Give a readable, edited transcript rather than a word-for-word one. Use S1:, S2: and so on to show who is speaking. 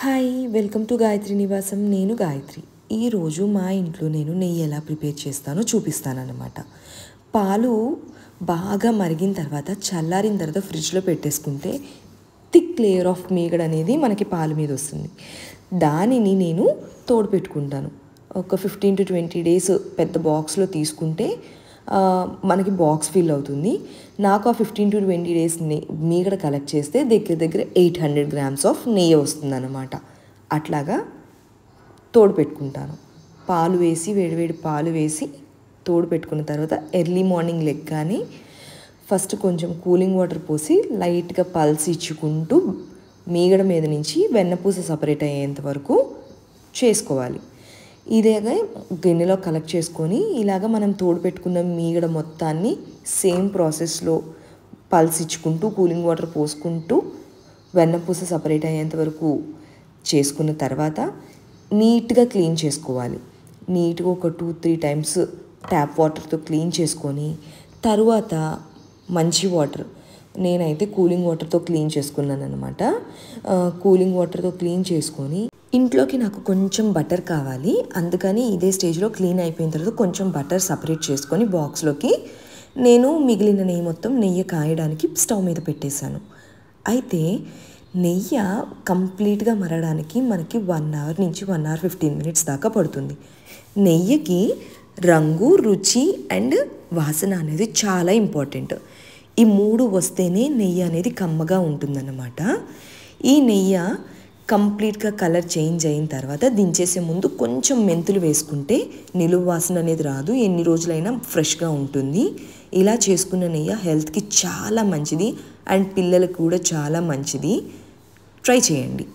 S1: Hi welcome to Gayatri నివాసం. నేను గాయత్రి. ఈరోజు మా ఇంట్లో నేను నెయ్యి ఎలా ప్రిపేర్ చేస్తానో చూపిస్తానన్నమాట. పాలు బాగా మరిగిన తర్వాత చల్లారిన తర్వాత ఫ్రిడ్జ్లో పెట్టేసుకుంటే థిక్ లేయర్ ఆఫ్ మీగడ అనేది మనకి పాల మీద వస్తుంది. దానిని నేను తోడు పెట్టుకుంటాను. ఒక 15 to 20 days పెద్ద బాక్స్లో తీసుకుంటే మనకి బాక్స్ ఫిల్ అవుతుంది. నాకు ఆ 15 to 20 days మీగడ కలెక్ట్ చేస్తే దగ్గర 800 grams ఆఫ్ నెయ్యి వస్తుంది అన్నమాట. అట్లాగా తోడు పెట్టుకుంటాను. పాలు వేసి వేడివేడి పాలు వేసి తోడు పెట్టుకున్న తర్వాత ఎర్లీ మార్నింగ్ లెగ్గానే ఫస్ట్ కొంచెం కూలింగ్ వాటర్ పోసి లైట్గా పల్స్ ఇచ్చుకుంటూ మీగడ మీద నుంచి వెన్నపూస సపరేట్ అయ్యేంత వరకు చేసుకోవాలి. ఇదేగా గిన్నెలో కలెక్ట్ చేసుకొని ఇలాగ మనం తోడు పెట్టుకున్న మీగడ మొత్తాన్ని సేమ్ ప్రాసెస్లో పల్స్ ఇచ్చుకుంటూ కూలింగ్ వాటర్ పోసుకుంటూ వెన్నపూస సపరేట్ అయ్యేంత వరకు చేసుకున్న తర్వాత నీట్గా క్లీన్ చేసుకోవాలి. నీట్గా ఒక 2-3 times ట్యాప్ వాటర్తో క్లీన్ చేసుకొని తరువాత మంచి వాటర్, నేనైతే కూలింగ్ వాటర్తో క్లీన్ చేసుకున్నాను అనమాట. కూలింగ్ వాటర్తో క్లీన్ చేసుకొని ఇంట్లోకి నాకు కొంచెం బటర్ కావాలి, అందుకని ఇదే స్టేజ్లో క్లీన్ అయిపోయిన తర్వాత కొంచెం బటర్ సపరేట్ చేసుకొని బాక్స్లోకి నేను మిగిలిన నెయ్యి మొత్తం నెయ్యి కాయడానికి స్టవ్ మీద పెట్టేశాను. అయితే నెయ్యి కంప్లీట్గా మరగడానికి మనకి 1 hour నుంచి 1 hour 15 minutes దాకా పడుతుంది. నెయ్యికి రంగు, రుచి అండ్ వాసన అనేది చాలా ఇంపార్టెంట్. ఈ 3 వస్తేనే నెయ్యి అనేది కమ్మగా ఉంటుందన్నమాట. ఈ నెయ్యి కంప్లీట్గా కలర్ చేంజ్ అయిన తర్వాత దించేసే ముందు కొంచెం మెంతులు వేసుకుంటే నిలువ వాసన అనేది రాదు, ఎన్ని రోజులైనా ఫ్రెష్గా ఉంటుంది. ఇలా చేసుకున్న నెయ్యి హెల్త్కి చాలా మంచిది అండ్ పిల్లలకు కూడా చాలా మంచిది. ట్రై చేయండి.